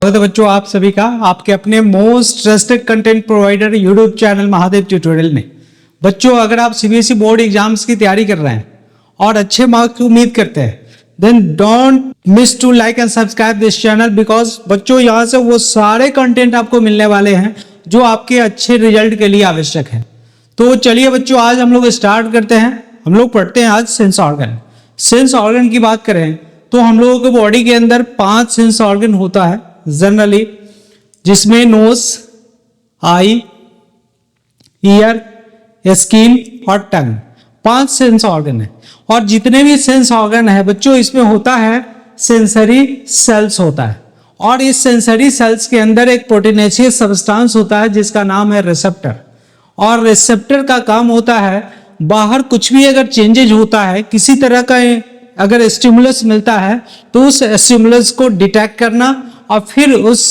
स्वागत है बच्चों आप सभी का आपके अपने most trusted content provider YouTube channel Mahadev tutorial में। बच्चों अगर आप सीबीएसई बोर्ड एग्जाम्स की तैयारी कर रहे हैं और अच्छे मार्क्स की उम्मीद करते हैं then don't miss to like and subscribe this channel because बच्चों यहाँ से वो सारे कंटेंट आपको मिलने वाले हैं जो आपके अच्छे रिजल्ट के लिए आवश्यक है। तो चलिए बच्चों आज हम लोग स्टार्ट करते हैं। हम लोग पढ़ते हैं आज सेंस ऑर्गन। सेंस ऑर्गन की बात करें तो हम लोगों के बॉडी के अंदर 5 सेंस ऑर्गन होता है जनरली, जिसमें नोज, आई, ईयर, स्किन और टंग 5 सेंस ऑर्गन है। और जितने भी सेंस ऑर्गन है बच्चों इसमें होता है सेंसरी सेल्स होता है। और इस सेंसरी सेल्स के अंदर एक प्रोटीनेशियस सब्सटेंस होता है जिसका नाम है रिसेप्टर। और रिसेप्टर का काम होता है बाहर कुछ भी अगर चेंजेज होता है, किसी तरह का अगर स्टिमुलस मिलता है तो उस स्टिमुलस को डिटेक्ट करना और फिर उस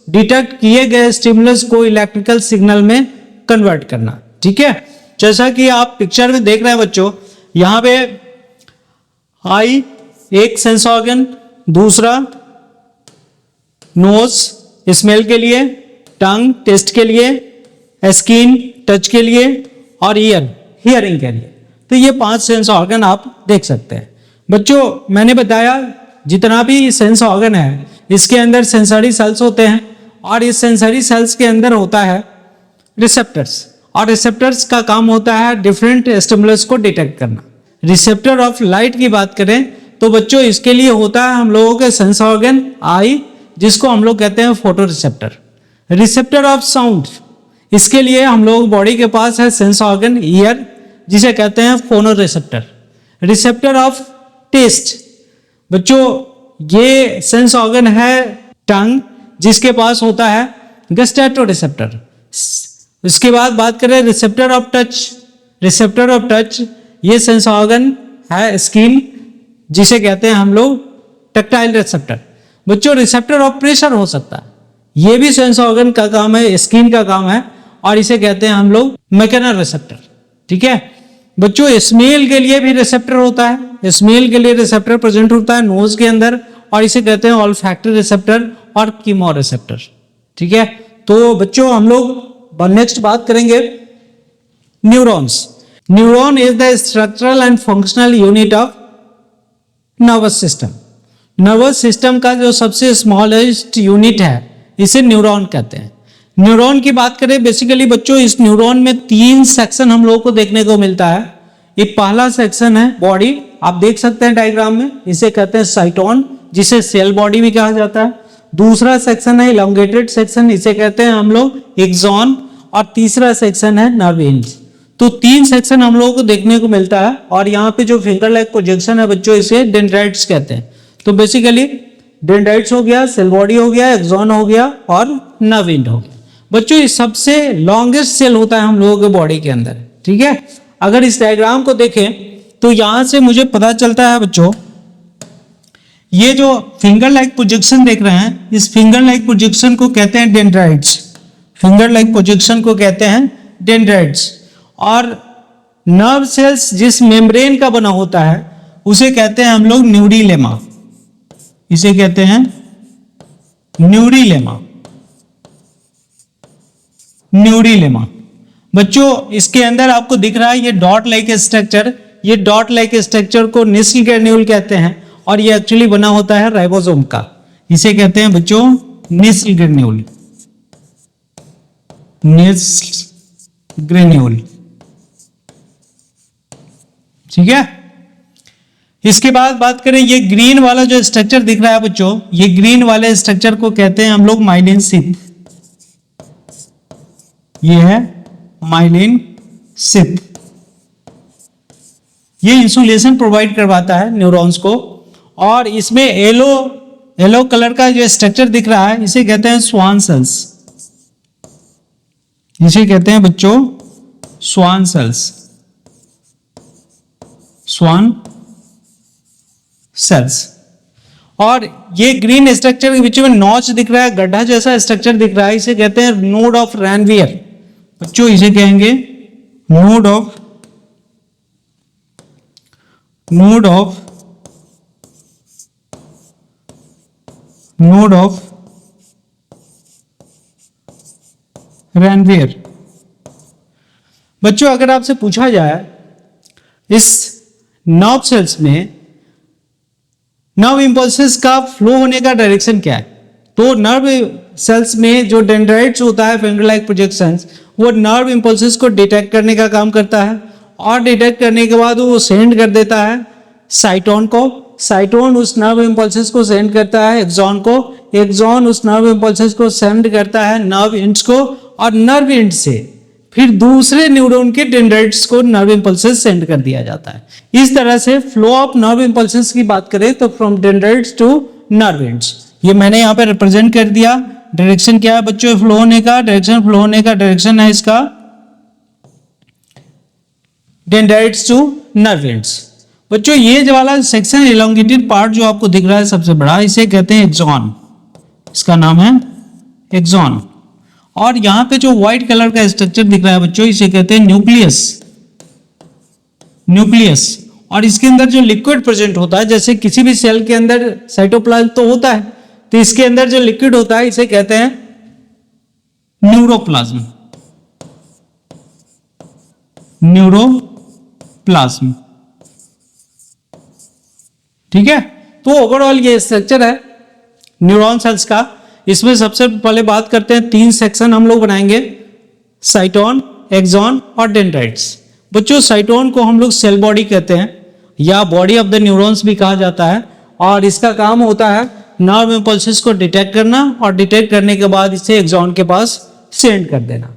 डिटेक्ट किए गए स्टिमुलस को इलेक्ट्रिकल सिग्नल में कन्वर्ट करना। ठीक है, जैसा कि आप पिक्चर में देख रहे हैं बच्चों, यहां पे आई एक सेंस ऑर्गन, दूसरा नोज स्मेल के लिए, टंग टेस्ट के लिए, स्किन टच के लिए और ईयर हियरिंग के लिए। तो ये 5 सेंस ऑर्गन आप देख सकते हैं। बच्चों मैंने बताया जितना भी सेंस ऑर्गन है इसके अंदर सेंसरी सेल्स होते हैं और इस सेंसरी सेल्स के अंदर होता है रिसेप्टर्स। और रिसेप्टर्स का काम होता है डिफरेंट स्टिमुलस को डिटेक्ट करना। रिसेप्टर ऑफ लाइट की बात करें तो बच्चों इसके लिए होता है हम लोगों के सेंस ऑर्गन आई, जिसको हम लोग कहते हैं photo receptor. Receptor of sound, इसके लिए हम लोग बॉडी के पास है सेंस ऑर्गन ईयर, जिसे कहते हैं फोनो रिसेप्टर। रिसेप्टर ऑफ टेस्ट, बच्चों ये सेंस ऑर्गन है टंग, जिसके पास होता है गस्टैटो रिसेप्टर। इसके बाद बात करें receptor of touch. Receptor of touch ये सेंस ऑर्गन है स्किन, जिसे कहते हैं हम लोग टैक्टाइल रिसेप्टर। बच्चों रिसेप्टर ऑफ प्रेशर हो सकता है, ये भी सेंस ऑर्गन का काम है, स्किन का काम है और इसे कहते हैं हम लोग मैकेनर रिसेप्टर। ठीक है बच्चों, स्मेल के लिए भी रिसेप्टर होता है। स्मेल के लिए रिसेप्टर प्रेजेंट होता है नोज के अंदर और इसे कहते हैं ऑल्फैक्टरी रिसेप्टर और कीमो रिसेप्टर। ठीक है, तो बच्चों हम लोग नेक्स्ट बात करेंगे neurons. Neuron is the structural and functional unit of nervous system. Nervous system का जो सबसे स्मॉलेस्ट यूनिट है इसे न्यूरॉन कहते हैं। न्यूरॉन की बात करें बेसिकली बच्चों इस न्यूरॉन में 3 सेक्शन हम लोगों को देखने को मिलता है। ये पहला सेक्शन है बॉडी, आप देख सकते हैं डायग्राम में, इसे कहते हैं साइटोन, जिसे सेल बॉडी भी कहा जाता है। दूसरा सेक्शन है इलोंगेटेड सेक्शन, इसे कहते हैं हम लोग एक्सॉन। और तीसरा सेक्शन है नर्व एंड्स। तो 3 सेक्शन हम लोगों को देखने को मिलता है। और यहाँ पे जो फिंगर लाइक प्रोजेक्शन है बच्चों इसे डेंड्राइट्स कहते हैं। तो बेसिकली डेंड्राइट्स हो गया, सेल बॉडी हो गया, एक्सॉन हो गया और नर्व एंड हो गया। बच्चों ये सबसे लॉन्गेस्ट सेल होता है हम लोगों के बॉडी के अंदर। ठीक है, अगर इस डायग्राम को देखें तो यहां से मुझे पता चलता है बच्चों, ये जो फिंगर लाइक प्रोजेक्शन देख रहे हैं इस फिंगर लाइक प्रोजेक्शन को कहते हैं डेंड्राइट्स। फिंगर लाइक प्रोजेक्शन को कहते हैं डेंड्राइट्स। और नर्व सेल्स जिस मेम्ब्रेन का बना होता है उसे कहते हैं हम लोग न्यूरीलेमा। इसे कहते हैं न्यूरीलेमा। न्यूरीलेमा बच्चों इसके अंदर आपको दिख रहा है ये डॉट लाइक स्ट्रक्चर। ये डॉट लाइक स्ट्रक्चर को निस्ल ग्रेन्यूल कहते हैं और ये एक्चुअली बना होता है राइबोसोम का। इसे कहते हैं बच्चों निस्ल ग्रेन्यूल। निस्ल ग्रेन्यूल। ठीक है, इसके बाद बात करें ये ग्रीन वाला जो स्ट्रक्चर दिख रहा है बच्चों, ये ग्रीन वाले स्ट्रक्चर को कहते हैं हम लोग माइलिन शीथ। ये है माइलिन शीथ। ये इंसुलेशन प्रोवाइड करवाता है न्यूरॉन्स को। और इसमें येलो कलर का जो स्ट्रक्चर दिख रहा है इसे कहते हैं स्वान सेल्स। इसे कहते हैं बच्चों स्वान सेल्स। Schwann cells. और ये ग्रीन स्ट्रक्चर के बीच में नॉच दिख रहा है, गड्ढा जैसा स्ट्रक्चर दिख रहा है, इसे कहते हैं नोड ऑफ रैनवियर। बच्चों इसे कहेंगे नोड ऑफ रैनवियर। बच्चों अगर आपसे पूछा जाए इस नर्व सेल्स में नर्व इम्पल्सेस का फ्लो होने का डायरेक्शन क्या है, तो नर्व सेल्स में जो डेंड्राइट्स होता है फिंगर लाइक प्रोजेक्शंस, वो नर्व इम्पल्सेस को डिटेक्ट करने का काम करता है और डिटेक्ट करने के बाद वो सेंड कर देता है साइटोन को। साइटोन उस नर्व इम्पल्सेस को सेंड करता है एक्सॉन को, एक्सॉन उस नर्व इम्पल्सेस को सेंड करता है नर्व एंड्स को, और नर्व एंड से फिर दूसरे न्यूरॉन के डेंड्राइट्स को नर्व इम्पल्सेस सेंड कर दिया जाता है। इस तरह से फ्लो ऑफ नर्व इम्पल्सेस की बात करें तो from dendrites to nerve ends, ये मैंने यहाँ पे रिप्रेजेंट कर दिया। डायरेक्शन क्या है बच्चों फ्लो होने का, डायरेक्शन फ्लो होने का डायरेक्शन है इसका डेंड्राइट्स टू नर्व एंड्स। बच्चों ये जो वाला सेक्शन एलोंगेटेड पार्ट जो आपको दिख रहा है सबसे बड़ा, इसे कहते हैं एक्सॉन, इसका नाम है एक्सॉन। और यहां पे जो व्हाइट कलर का स्ट्रक्चर दिख रहा है बच्चों, इसे कहते हैं न्यूक्लियस। न्यूक्लियस, और इसके अंदर जो लिक्विड प्रेजेंट होता है, जैसे किसी भी सेल के अंदर साइटोप्लाज्म तो होता है, तो इसके अंदर जो लिक्विड होता है इसे कहते हैं न्यूरोप्लाज्म। न्यूरोप्लाज्म, ठीक है। तो ओवरऑल ये स्ट्रक्चर है न्यूरॉन सेल्स का। इसमें सबसे पहले बात करते हैं, 3 सेक्शन हम लोग बनाएंगे, साइटोन, एक्सॉन और डेंड्राइट्स। बच्चों साइटोन को हम लोग सेल बॉडी कहते हैं या बॉडी ऑफ द न्यूरॉन्स भी कहा जाता है, और इसका काम होता है नर्व इम्पल्सेस को डिटेक्ट करना और डिटेक्ट करने के बाद इसे एक्सॉन के पास सेंड कर देना।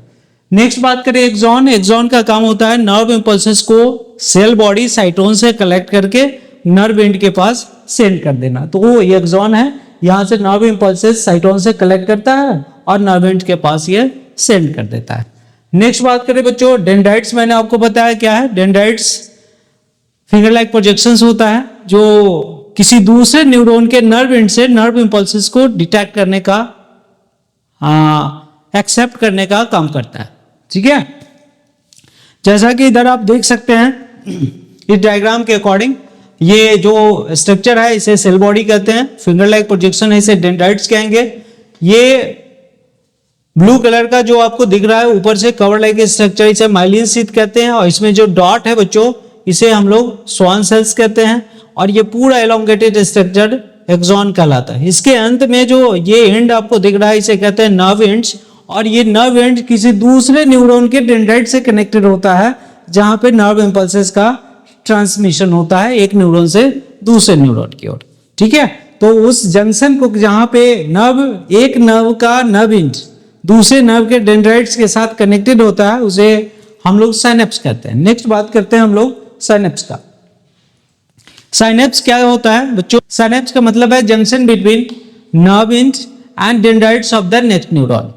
नेक्स्ट बात करें एक्सॉन। एक्सॉन का काम होता है नर्व इम्पल्सेस को सेल बॉडी साइटोन से कलेक्ट करके नर्व एंड के पास सेंड कर देना। तो वो ये एक्सॉन है, यहां से नर्व इम्पल्सेस साइटोन से कलेक्ट करता है और नर्व एंड के पास ये सेंड कर देता है। नेक्स्ट बात करें बच्चों डेंड्राइट्स, मैंने आपको बताया क्या है। डेंड्राइट्स फिंगर लाइक प्रोजेक्शंस होता है जो किसी दूसरे न्यूरॉन के नर्व एंड से नर्व इम्पल्सेस को डिटेक्ट करने का, एक्सेप्ट करने का काम करता है, ठीक है। जैसा कि इधर आप देख सकते हैं इस डायग्राम के अकॉर्डिंग, ये जो स्ट्रक्चर है इसे सेल बॉडी कहते हैं, फिंगर लाइक प्रोजेक्शन है इसे डेंड्राइट्स कहेंगे। ये ब्लू कलर का जो आपको दिख रहा है ऊपर से कवर लाइक स्ट्रक्चर, इसे माइलिन शीथ कहते हैं, और इसमें जो डॉट है बच्चों इसे हम लोग स्वान सेल्स कहते हैं, और ये पूरा एलोंगेटेड स्ट्रक्चर एक्सॉन कहलाता है। इसके अंत में जो ये एंड आपको दिख रहा है इसे कहते हैं नर्व एंड्स, और ये नर्व एंड किसी दूसरे न्यूरॉन के डेंड्राइट से कनेक्टेड होता है, जहां पे नर्व इम्पल्सेस का ट्रांसमिशन होता है एक न्यूरॉन से दूसरे न्यूरॉन की ओर, ठीक है। तो उस जंक्शन को जहां पे एक नर्व का नर्व एंड दूसरे नर्व के डेंड्राइट्स के साथ कनेक्टेड होता है उसे हम लोग साइनेप्स कहते हैं। नेक्स्ट बात करते हैं हम लोग साइनेप्स का। साइनेप्स क्या होता है बच्चों? साइनेप्स का मतलब है junction between nerve and and dendrites of the next neuron.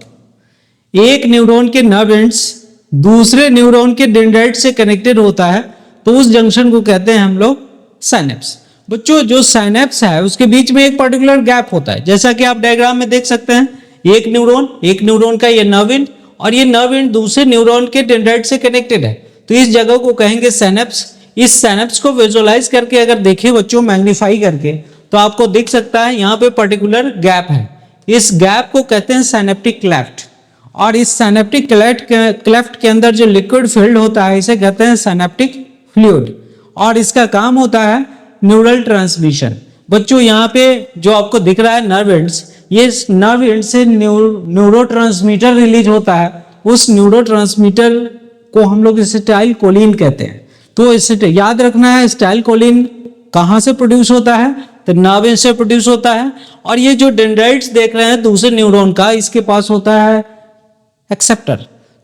एक न्यूरॉन के नर्व एंड्स दूसरे न्यूरॉन के डेंड्राइट से कनेक्टेड होता है, तो उस जंक्शन को कहते हैं हम लोग साइनेप्स। बच्चों जो साइनेप्स है उसके बीच में एक पर्टिकुलर गैप होता है, जैसा कि आप डायग्राम में देख सकते हैं। एक न्यूरॉन का ये नर्व एंड, और ये नर्व एंड दूसरे न्यूरॉन के डेंड्राइट से कनेक्टेड है, तो इस जगह को कहेंगे साइनेप्स। इस साइनेप्स को विजुअलाइज करके अगर देखें बच्चों मैग्नीफाई करके, तो आपको दिख सकता है यहाँ पे पर्टिकुलर गैप है। इस गैप को कहते हैं साइनेप्टिक क्लेफ्ट, और इस साइनेप्टिक क्लेफ्ट के अंदर जो लिक्विड फिल्ड होता है इसे कहते हैं साइनेप्टिक फ्लूइड, और इसका काम होता है न्यूरल ट्रांसमिशन। बच्चों यहाँ पे जो आपको दिख रहा है नर्व एंड्स, ये नर्व एंड से न्यूरोट्रांसमीटर रिलीज होता है। उस न्यूरोट्रांसमीटर को हम लोग एसिटाइल कोलिन कहते हैं। तो इसे याद रखना है, एसिटाइल कोलिन कहाँ से प्रोड्यूस होता है? तो नर्व एंड से प्रोड्यूस होता है। और ये जो डेंड्राइट्स देख रहे हैं दूसरे न्यूरॉन का, इसके पास होता है एक्सेप्टर,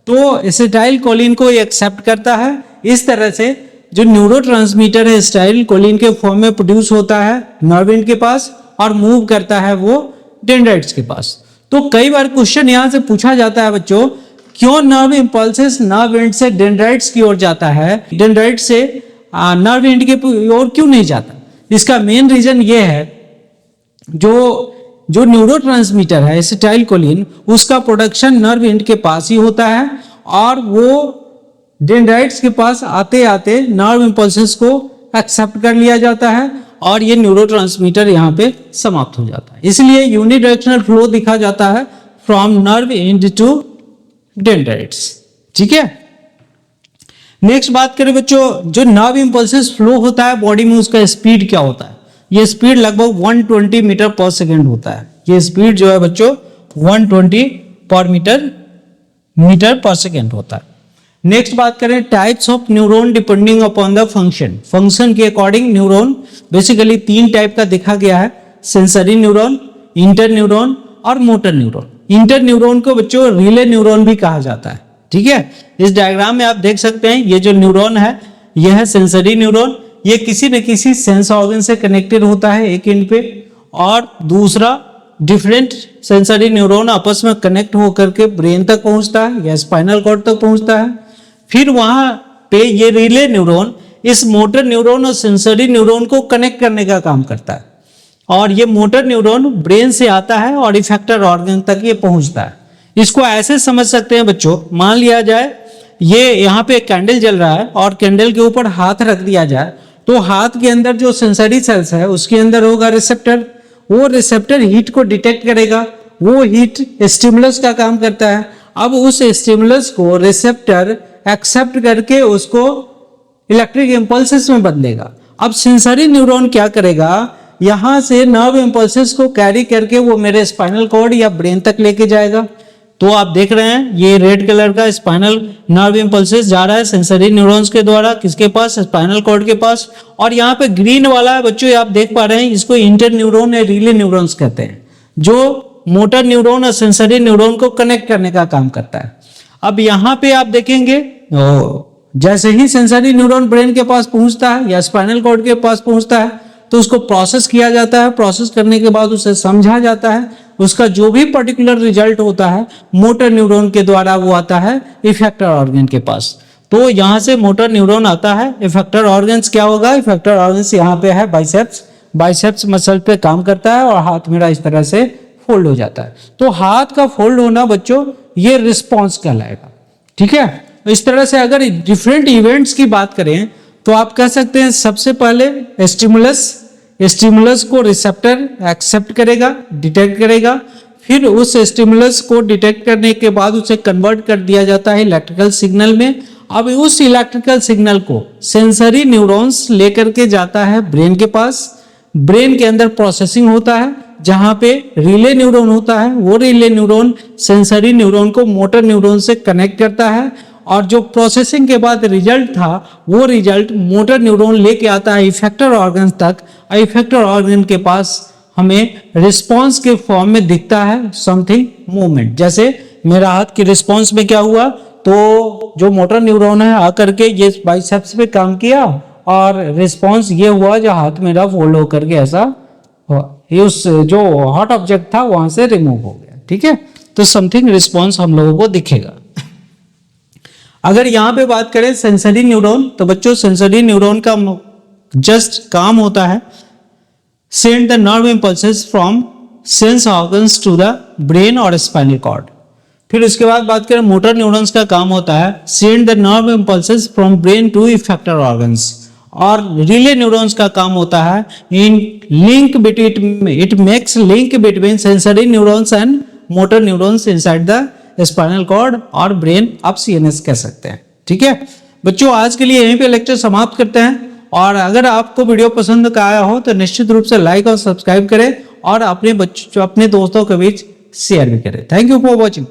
तो एसिटाइल कोलिन को ये एक्सेप्ट करता है। इस तरह से जो न्यूरोट्रांसमीटर है एसिटाइल कोलिन के फॉर्म में प्रोड्यूस होता है नर्व एंड के पास और मूव करता है वो डेंड्राइट्स के पास। तो कई बार क्वेश्चन यहाँ से पूछा जाता है बच्चों, क्यों नर्व इम्पल्सेस नर्व एंड से डेंड्राइट्स की ओर जाता है, डेंड्राइट से नर्व एंड के ओर क्यों नहीं जाता? इसका मेन रीजन ये है, जो न्यूरोट्रांसमीटर है एसिटाइल कोलिन, उसका प्रोडक्शन नर्व एंड के पास ही होता है, और वो डेंड्राइट्स के पास आते आते नर्व इम्पल्सेस को एक्सेप्ट कर लिया जाता है, और ये न्यूरोट्रांसमीटर यहाँ पे समाप्त हो जाता है। इसलिए यूनिडायरेक्शनल फ्लो दिखा जाता है from nerve end to dendrites. ठीक है, नेक्स्ट बात करें बच्चों, जो नर्व इंपल्सेस फ्लो होता है बॉडी में, उसका स्पीड क्या होता है? ये स्पीड लगभग 120 मीटर पर सेकेंड होता है। ये स्पीड जो है बच्चों 120 पर मीटर पर सेकेंड होता है। नेक्स्ट बात करें types of neuron depending upon the function के अकॉर्डिंग न्यूरॉन बेसिकली 3 टाइप का देखा गया है, सेंसरी न्यूरॉन, इंटर न्यूरॉन और मोटर न्यूरॉन। इंटर न्यूरॉन को बच्चों रिले न्यूरॉन भी कहा जाता है। ठीक है, इस डायग्राम में आप देख सकते हैं ये जो न्यूरॉन है यह है सेंसरी न्यूरॉन। ये किसी न किसी सेंस ऑर्गन से कनेक्टेड होता है एक एंड पे, और दूसरा डिफरेंट सेंसरी न्यूरॉन आपस में कनेक्ट होकर के ब्रेन तक पहुंचता है या स्पाइनल कॉर्ड तक पहुंचता है। फिर वहां पे ये रिले न्यूरॉन इस मोटर न्यूरॉन और सेंसरी न्यूरॉन को कनेक्ट करने का काम करता है, और ये मोटर न्यूरॉन ब्रेन से आता है और इफेक्टर ऑर्गन तक ये पहुंचता है। इसको ऐसे समझ सकते हैं बच्चों, मान लिया जाए ये यहाँ पे कैंडल जल रहा है और कैंडल के ऊपर हाथ रख दिया जाए, तो हाथ के अंदर जो सेंसरी सेल्स है उसके अंदर होगा रिसेप्टर। वो रिसेप्टर हीट को डिटेक्ट करेगा, वो हीट स्टिमुलस का काम करता है। अब उस स्टिमुलस को रिसेप्टर एक्सेप्ट करके उसको इलेक्ट्रिक इंपल्सेस में बदलेगा। अब सेंसरी न्यूरॉन क्या करेगा, यहां से नर्व इंपल्सेस को कैरी करके वो मेरे स्पाइनल कॉर्ड या ब्रेन तक लेके जाएगा। तो आप देख रहे हैं ये रेड कलर का स्पाइनल नर्व इंपल्सेस जा रहा है सेंसरी न्यूरॉन्स के द्वारा, किसके पास? स्पाइनल कॉर्ड के पास। और यहाँ पे ग्रीन वाला है बच्चों, आप देख पा रहे हैं, इसको इंटर न्यूरॉन या रिले न्यूरॉन्स कहते हैं, जो मोटर न्यूरॉन और सेंसरी न्यूरॉन को कनेक्ट करने का काम करता है। अब यहाँ पे आप देखेंगे जैसे ही सेंसरी न्यूरॉन ब्रेन के पास पहुंचता है या स्पाइनल कॉर्ड के पास पहुंचता है तो उसको प्रोसेस किया जाता है। प्रोसेस करने के बाद उसे समझा जाता है, उसका जो भी पर्टिकुलर रिजल्ट होता है मोटर न्यूरॉन के द्वारा वो आता है इफेक्टर ऑर्गन के पास। तो यहाँ से मोटर न्यूरॉन आता है, इफेक्टर ऑर्गन्स क्या होगा? इफेक्टर ऑर्गन्स यहाँ पे है बाइसेप्स मसल पे काम करता है और हाथ मेरा इस तरह से फोल्ड हो जाता है। तो हाथ का फोल्ड होना बच्चों ये रिस्पॉन्स कहलाएगा। ठीक है, इस तरह से अगर डिफरेंट इवेंट्स की बात करें तो आप कह सकते हैं सबसे पहले स्टिमुलस को रिसेप्टर एक्सेप्ट करेगा, डिटेक्ट करेगा, फिर उस स्टिमुलस को डिटेक्ट करने के बाद उसे कन्वर्ट कर दिया जाता है इलेक्ट्रिकल सिग्नल में। अब उस इलेक्ट्रिकल सिग्नल को सेंसरी न्यूरॉन्स लेकर के जाता है ब्रेन के पास। ब्रेन के अंदर प्रोसेसिंग होता है जहां पे रिले न्यूरॉन होता है, वो रिले न्यूरॉन सेंसरी न्यूरॉन को मोटर न्यूरॉन से कनेक्ट करता है, और जो प्रोसेसिंग के बाद रिजल्ट था वो रिजल्ट मोटर न्यूरॉन लेके आता है इफेक्टर ऑर्गन तक। इफेक्टर ऑर्गन के पास हमें रिस्पांस के फॉर्म में दिखता है समथिंग मूवमेंट। जैसे मेरा हाथ की रिस्पांस में क्या हुआ, तो जो मोटर न्यूरॉन है आकर के ये बाइसेप्स पे काम किया और रिस्पांस ये हुआ जो हाथ मेरा फोल्ड होकर के ऐसा ये उस जो हॉट ऑब्जेक्ट था वहां से रिमूव हो गया। ठीक है, तो समथिंग रिस्पांस हम लोगों को दिखेगा। अगर यहाँ पे बात करें सेंसरी न्यूरॉन, तो बच्चों सेंसरी न्यूरॉन का जस्ट काम होता है send the nerve impulses from sense organs to the brain और स्पाइनल कॉर्ड। फिर उसके बाद बात करें मोटर न्यूरॉन्स का काम होता है send the nerve impulses from brain to effector organs. और रिले न्यूरॉन्स का काम होता है it makes link between sensory neurons and motor neurons inside the spinal cord और ब्रेन, आप सीएनएस कह सकते हैं। ठीक है बच्चों, आज के लिए यहीं पे लेक्चर समाप्त करते हैं। और अगर आपको वीडियो पसंद आया हो तो निश्चित रूप से लाइक और सब्सक्राइब करें और अपने दोस्तों के बीच शेयर भी करें। Thank you for watching.